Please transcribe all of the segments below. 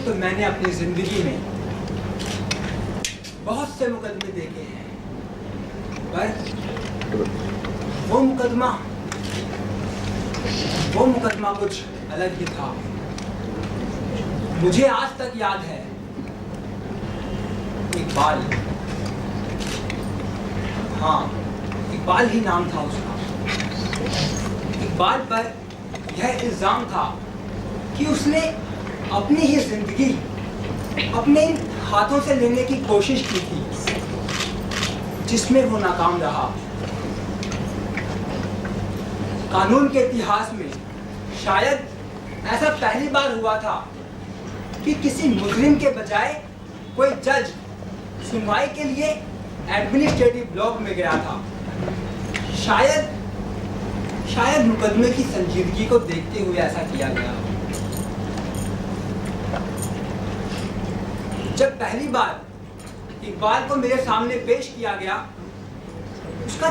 तो मैंने अपनी जिंदगी में बहुत से मुकदमे देखे हैं, पर वो मुकदमा कुछ अलग ही था। मुझे आज तक याद है, इकबाल, हाँ इकबाल ही नाम था उसका। इकबाल पर यह इल्जाम था कि उसने अपनी ही जिंदगी अपने हाथों से लेने की कोशिश की थी, जिसमें वो नाकाम रहा। कानून के इतिहास में शायद ऐसा पहली बार हुआ था कि किसी मुजरिम के बजाय कोई जज सुनवाई के लिए एडमिनिस्ट्रेटिव ब्लॉक में गया था। शायद मुकदमे की संजीदगी को देखते हुए ऐसा किया गया। जब पहली बार इकबाल को मेरे सामने पेश किया गया, उसका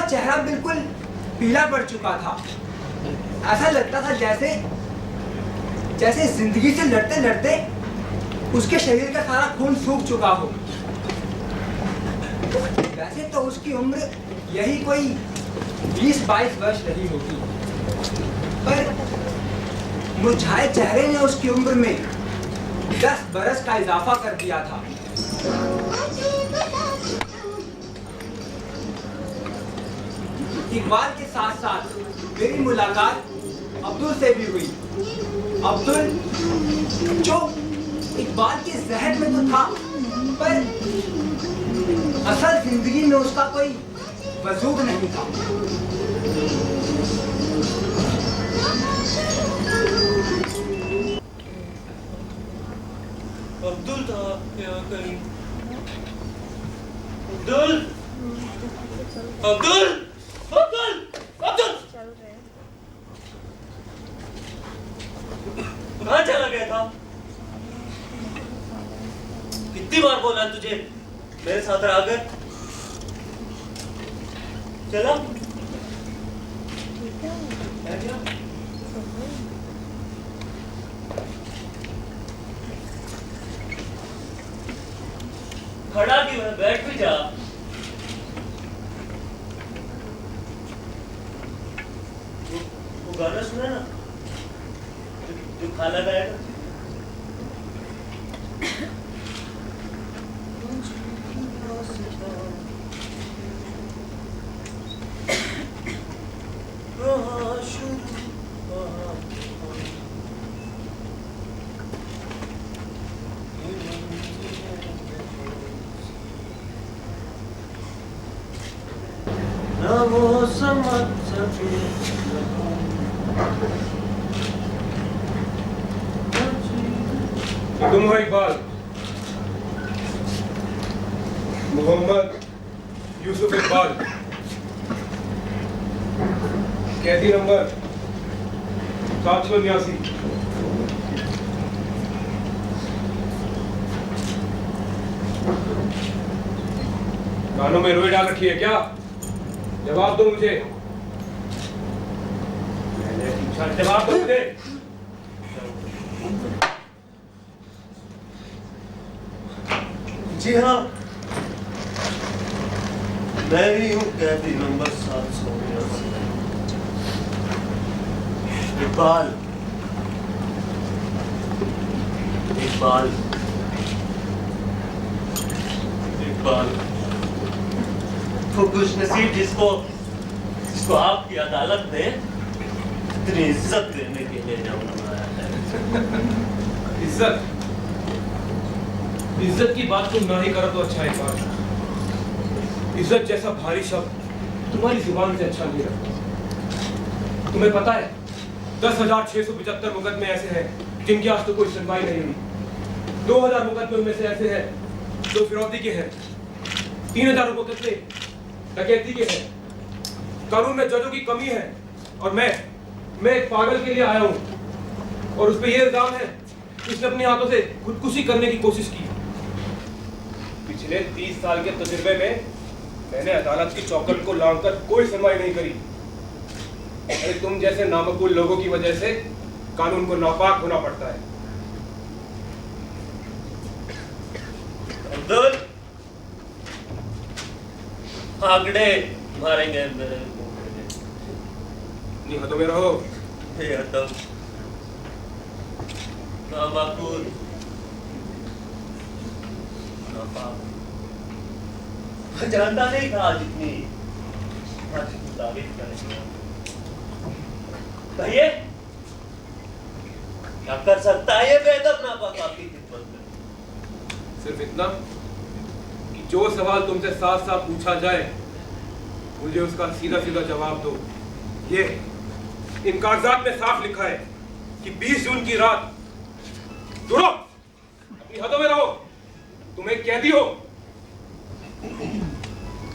चेहरा बिल्कुल पीला पड़ चुका था। ऐसा लगता था जैसे जिंदगी से लड़ते लड़ते उसके शरीर का सारा खून सूख चुका हो। वैसे तो उसकी उम्र यही कोई 20-22 वर्ष रही होगी, पर मुरझाए चेहरे ने उसकी उम्र में 10 बरस का इजाफा कर दिया था। इकबाल के साथ साथ मेरी मुलाकात अब्दुल से भी हुई। अब्दुल जो इकबाल के जहन में तो था, पर असल जिंदगी में उसका कोई वजूद नहीं था। अब्दुल था क्या कहीं? अब्दुल अब्दुल अब्दुल अब्दुल कहाँ चला गया था? कितनी बार बोला तुझे मेरे साथ रह कर? चला खड़ा क्यों है? बैठ भी जा। वो गाना सुना ना जो खाना गाएगा? वो समझ सके तुम हो इकबाल? मोहम्मद यूसुफ इकबाल, कैदी नंबर 789। कानों में रुई डाल रखी है क्या? जवाब दो मुझे। मैंने पूछा, जवाब दो मुझे। जी हाँ, मैं ही हूँ कैदी नंबर 789। इकबाल इकबाल इकबाल वो खुश नसीब जिसको आपकी अदालत ने इतनी इज्जत देने के लिए बनाया है। इज्जत की बात तुम ना ही करो तो अच्छा है इकबाल। इज्जत जैसा भारी शब्द तुम्हारी जुबान से अच्छा नहीं लगता। तुम्हें पता है 10,675 मुकदमे ऐसे हैं जिनकी आज तो कोई सुनवाई नहीं हुई। 2000 मुकदमे उनमें से ऐसे हैं जो फिरौती के हैं, 3000 मुकदमे डकैती के हैं। कानून में जजों की कमी है और मैं एक पागल के लिए आया हूं और उस पर यह इल्जाम है कि उसने अपने हाथों से खुदकुशी करने की कोशिश की। पिछले 30 साल के तजुर्बे में मैंने अदालत की चौखट को लांघकर कोई सुनवाई नहीं करी। अरे तुम जैसे नामकूल लोगों की वजह से कानून को नापाक होना पड़ता है। अब्दुल, आंकड़े मारेंगे मेरे नहीं हदों में रहो। हे अदब, नामाकूल, नापाक। मैं जानता नहीं था आज इतनी तारीफ करेंगे। कहिए, क्या कर सकता है ये बेअदब नापाक आपकी खिदमत में? सिर्फ इतना कि जो सवाल तुमसे साफ साफ पूछा जाए मुझे उसका सीधा सीधा जवाब दो। ये इन कागजात में साफ लिखा है कि 20 जून की रात, सुनो, अपनी हदों में रहो, तुम एक कैदी हो।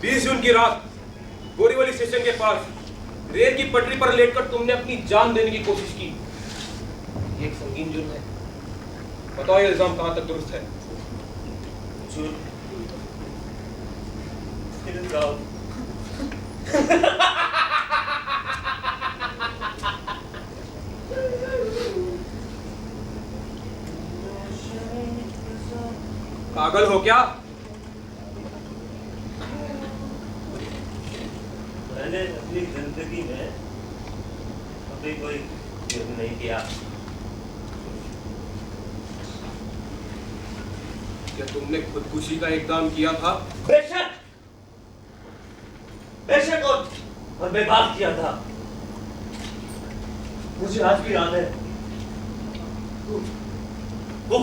20 जून की रात बोरीवली स्टेशन के पास रेल की पटरी पर लेटकर तुमने अपनी जान देने की कोशिश की। ये एक संगीन जुर्म है। बताओ ये इल्जाम कहां तक दुरुस्त है? पागल हो क्या? मैंने अपनी जिंदगी में कभी कोई जुर्म नहीं किया। क्या तुमने खुदकुशी का इक़दाम किया था? बेशक, बेशक और बेबाक किया था। मुझे आज भी याद है वो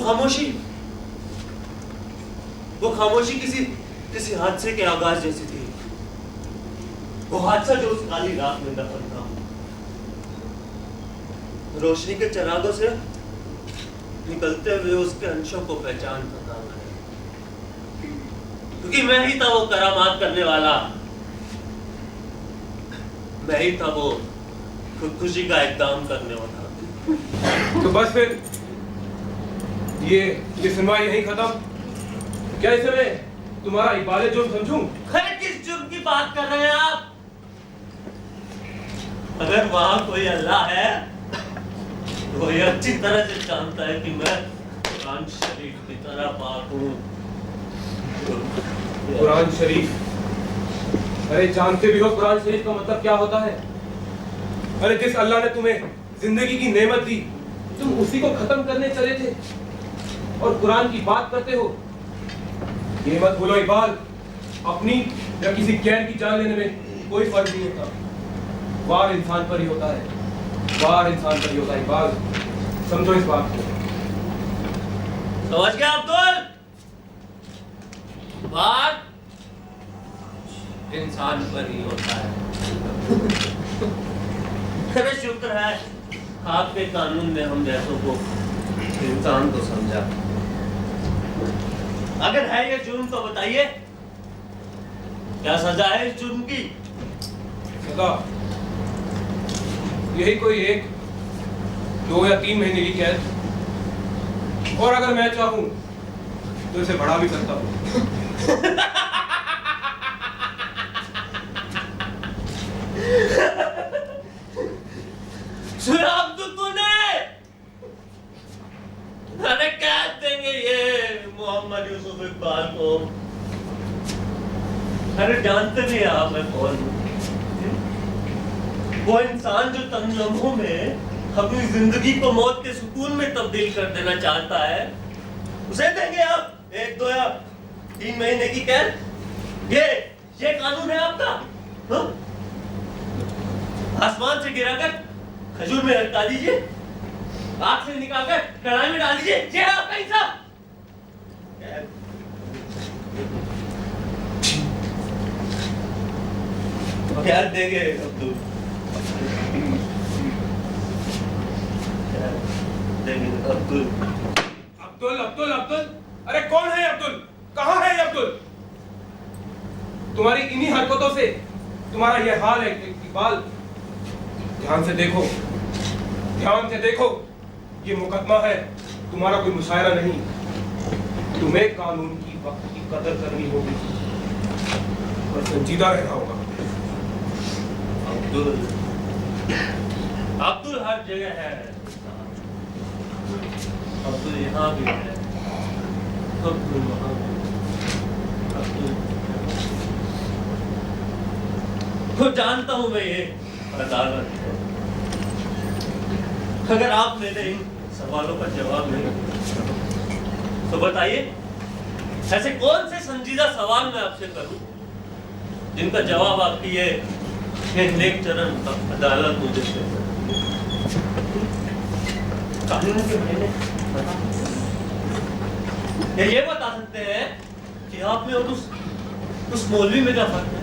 खामोशी किसी हादसे के आगाज जैसी थी। वो हादसा जो उस काली रात में दफन था, रोशनी के चिरागों से निकलते हुए उसके अंशों को पहचान सका मैं, क्योंकि मैं ही था वो करामात करने वाला। मैं ही था वो खुदकुशी का इक़दाम करने वाला। तो बस फिर ये सुनवाई यहीं खत्म? क्या इसे मैं तुम्हारा इबादत जुर्म समझूं? खैर, किस जुर्म की बात कर रहे हैं आप? अगर वहां कोई अल्लाह है तो ये अच्छी तरह से जानता है कि मैं कुरान शरीफ की तरह पाक हूँ। कुरान शरीफ? अरे जानते भी हो कुरान शरीफ का मतलब क्या होता है? अरे जिस अल्लाह ने तुम्हें जिंदगी की नेमत दी, तुम उसी को खत्म करने चले थे और कुरान की बात करते हो। ये मत भूलो इकबाल, अपनी या किसी गैर की जान लेने में कोई फर्क नहीं होता। वार इंसान पर ही होता है, वार इंसान पर ही होता है इकबाल, समझो इस बात को। समझ गया अब्दुल? वार इंसान पर ही होता है। अरे शुक्र है आपके कानून ने हम जैसों को इंसान को समझा। अगर है ये जुर्म तो बताइए, क्या सजा है इस जुर्म की? सजा यही कोई 1, 2 या 3 महीने की कैद, और अगर मैं चाहूं तो इसे बढ़ा भी सकता हूं। सुराब तो तूने, अरे कैद देंगे ये मोहम्मद यूसुफ इकबाल को। अरे जानते भी आप मैं कौन हूँ? वो इंसान जो तन लम्हों में अपनी जिंदगी को मौत के सुकून में तब्दील कर देना चाहता है, उसे देंगे आप 1, 2 या 3 महीने की कैद? ये कानून है आपका? हाँ? आसमान से गिराकर खजूर में लटका दीजिए, आग से निकालकर कढ़ाई में डाल दीजिए, ये है आपका इंसाफ? क्या देंगे अब्दुल? देंगे अब्दुल। अब्दुल अब्दुल अब्दुल, अरे कौन है अब्दुल? कहाँ है ये अब्दुल? तुम्हारी इन्हीं हरकतों से तुम्हारा ये हाल है इकबाल। ध्यान से देखो, ध्यान से देखो, ये मुकदमा है, तुम्हारा कोई मुशायरा नहीं। तुम्हें कानून की वक्त की कदर करनी होगी और संजीदा रहना होगा। अब्दुल, अब्दुल हर जगह है। अब्दुल यहाँ भी है, अब्दुल वहाँ भी, अब्दुल तो जानता हूँ मैं, ये अदालत है। अगर आप मेरे इन सवालों का जवाब नहीं तो बताइए, ऐसे कौन से संजीदा सवाल मैं आपसे करूं जिनका जवाब आपकी ये नेक चरण अदालत मुझे दे सकती है। कानून के मायने ये बता सकते हैं कि आप में और उस मौलवी में क्या फर्क है?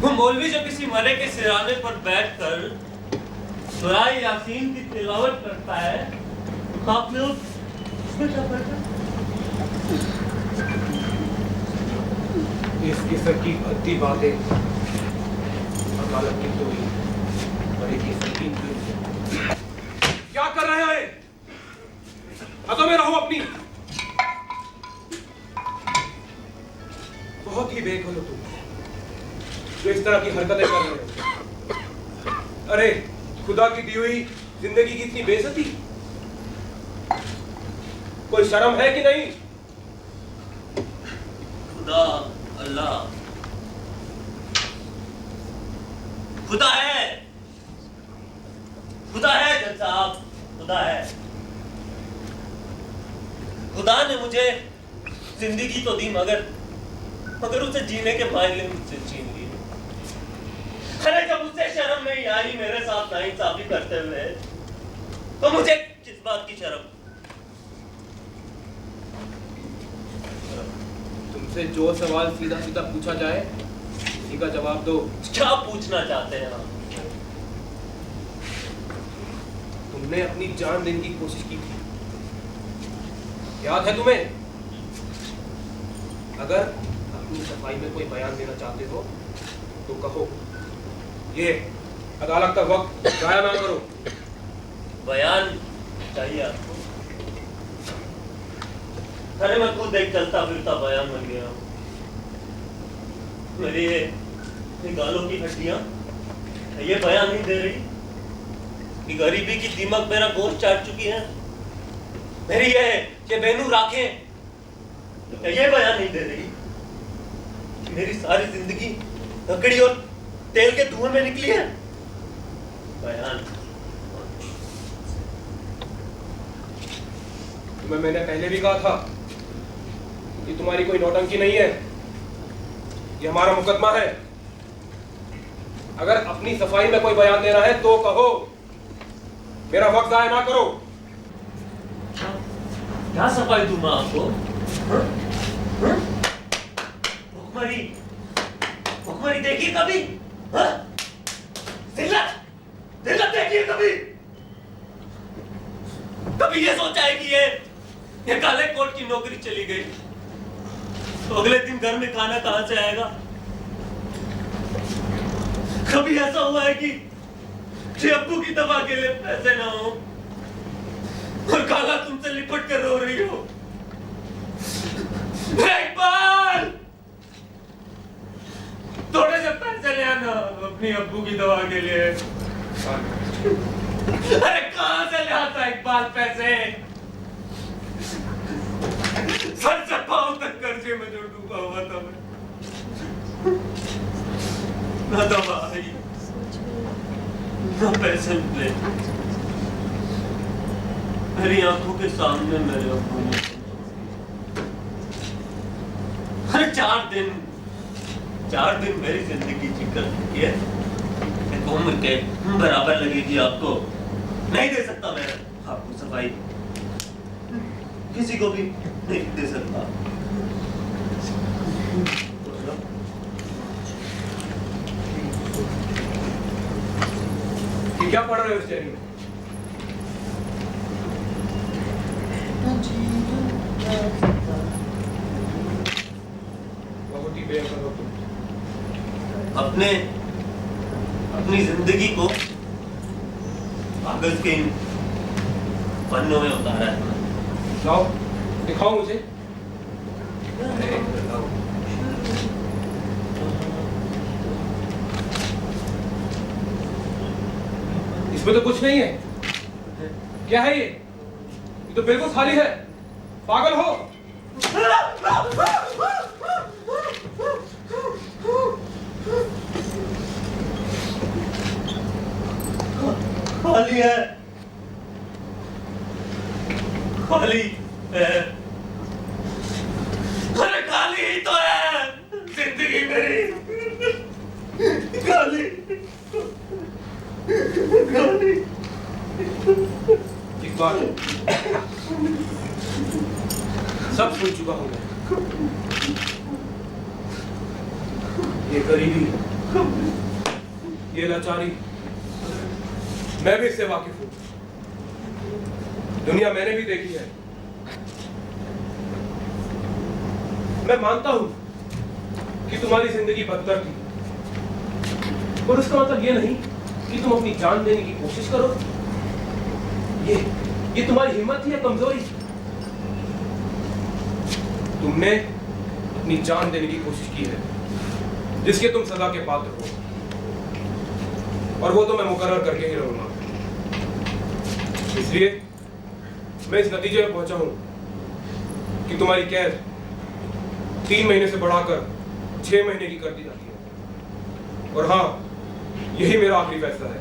वो मौलवी जो किसी मरे के सिराने पर बैठकर सूरह यासीन की तिलावत करता है, आप में उसमें क्या फर्क है? इस किस्म की भद्दी बातें अदालत की कोई बड़ी किस्म की क्या कर रहे हैं? अतो में रहो अपनी। बहुत ही बेखल हो तुम जो इस तरह की हरकतें कर रहे हो। अरे खुदा की दी हुई जिंदगी की इतनी बेइज्जती, कोई शर्म है कि नहीं? खुदा, अल्लाह, खुदा है, खुदा है जज साहब, खुदा है। खुदा ने मुझे जिंदगी तो दी, मगर उसे जीने के मायने मुझसे छीन लिए। अरे जब उसे शर्म नहीं आई मेरे साथ नाइंसाफी करते हुए, तो मुझे किस बात की शर्म? तुमसे जो सवाल सीधा सीधा पूछा जाए उसी का जवाब दो। क्या पूछना चाहते हैं आप? तुमने अपनी जान देने की कोशिश की थी, याद है तुम्हें? अगर अपनी सफाई में कोई बयान देना चाहते हो तो कहो। ये अदालत का वक्त जाया ना करो। बयान चाहिए आपको? अरे मैं खुद एक चलता फिरता बयान बन गया हूँ। मेरी ये गालों की हड्डियां ये बयान नहीं दे रही कि गरीबी की दीमक मेरा गोश्त चाट चुकी है। मेरी ये बेनूर आंखें ये बयान नहीं दे रही कि मेरी सारी जिंदगी लकड़ी और तेल के धुएं में निकली है। बयान तुम्हें मैंने पहले भी कहा था कि तुम्हारी कोई नौटंकी नहीं है, ये हमारा मुकदमा है। अगर अपनी सफाई में कोई बयान देना है तो कहो, मेरा वक्त जाया ना करो। क्या सफाई दूं मैं आपको? भुखमरी देखिए कभी? जिल्लत देखिए कभी? कभी ये सोचा है कि ये काले कोट की नौकरी चली गई तो अगले दिन घर में खाना कहां से आएगा? कभी ऐसा हुआ है कि अब्बू की दवा के लिए पैसे ना हो और काला तुमसे लिपट कर रो रही हो? इकबाल, थोड़े से पैसे ले आना अपनी अब्बू की दवा के लिए। अरे कहां से ले आता इकबाल पैसे? सर से पांव तक कर्जे में जो डूबा हुआ था मैं। ना दवा आई, ना पैसे मिले। मेरी आंखों के सामने मेरे अब्बू ने हर 4 दिन मेरी जिंदगी जिक्र की है। उम्र के बराबर लगेगी आपको। नहीं दे सकता मैं आपको सफाई, किसी को भी नहीं दे सकता। क्या पढ़ रहे हो उस डायरी में? बहुत ही बेअकल हो तुम। अपनी जिंदगी को कागज के इन पन्नों में उतारा है। लाओ, दिखाओ मुझे। इसमें तो कुछ नहीं है। क्या है ये? ये तो बिल्कुल खाली है। पागल हो? खाली है, खाली है। अरे खाली ही तो है जिंदगी मेरी, खाली खाली। इकबाल, सब सुन चुका हूं मैं। ये गरीबी, ये लाचारी, मैं भी इससे वाकिफ हूं। दुनिया मैंने भी देखी है। मैं मानता हूं कि तुम्हारी जिंदगी बदतर थी, और उसका मतलब ये नहीं कि तुम अपनी जान देने की कोशिश करो। ये तुम्हारी हिम्मत थी या कमजोरी? तुमने अपनी जान देने की कोशिश की है, जिसके तुम सजा के पात्र हो, और वो तो मैं मुकर्रर करके ही रहूंगा। इसलिए मैं इस नतीजे में पहुंचा हूं कि तुम्हारी कैद 3 महीने से बढ़ाकर 6 महीने की कर दी जाती है। और हाँ, यही मेरा आखिरी फैसला है।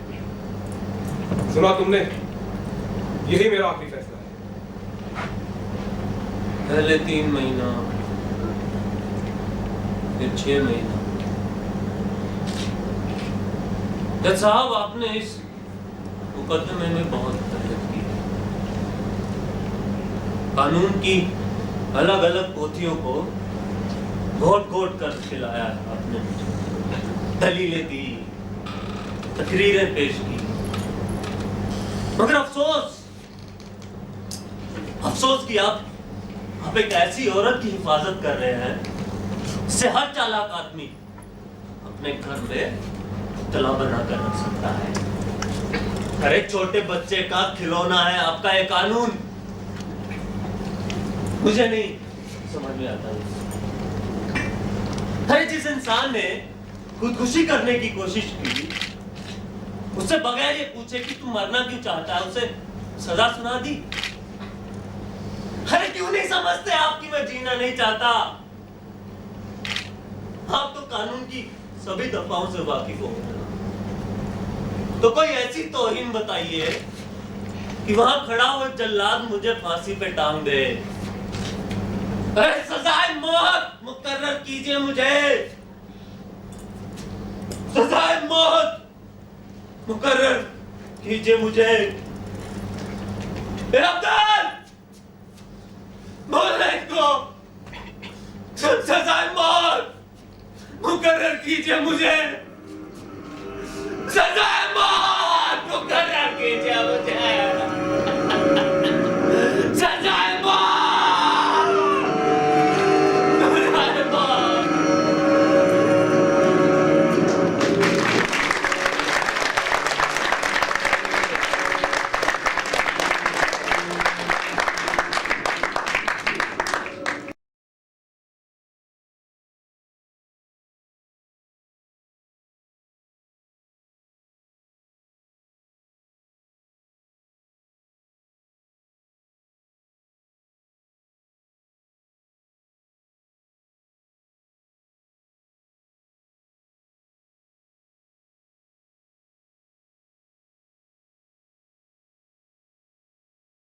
सुना तुमने? यही मेरा आखिरी फैसला है। पहले 3 महीना, फिर 6 महीना। जज साहब, आपने इस मुकदमे में बहुत मेहनत की है। कानून की अलग अलग पोथियों को घोट घोट कर खिलाया आपने, दलीलें दी, तकरीरें पेश की, मगर अफसोस कि आप एक ऐसी औरत की हिफाजत कर रहे हैं जिसे हर चालाक आदमी अपने घर में तला बना कर रख सकता है। हर एक छोटे बच्चे का खिलौना है आपका ये कानून। मुझे नहीं समझ में आता है। अरे जिस इंसान ने खुदकुशी करने की कोशिश की, उससे बगैर ये पूछे कि तू मरना क्यों चाहता है, उसे सजा सुना दी। अरे क्यों नहीं समझते आप कि मैं जीना नहीं चाहता? आप तो कानून की सभी दफाओं से वाकिफ हो, तो कोई ऐसी तौहीन बताइए कि वहां खड़ा हुआ जल्लाद मुझे फांसी पे टांग दे। अरे सजाए मौत मुकर्रर कीजिए मुझे, सजाए मौत मुकर्रर कीजिए मुझे। अब्दुल, बोलने को, सजाए मौत मुकर्रर कीजिए मुझे।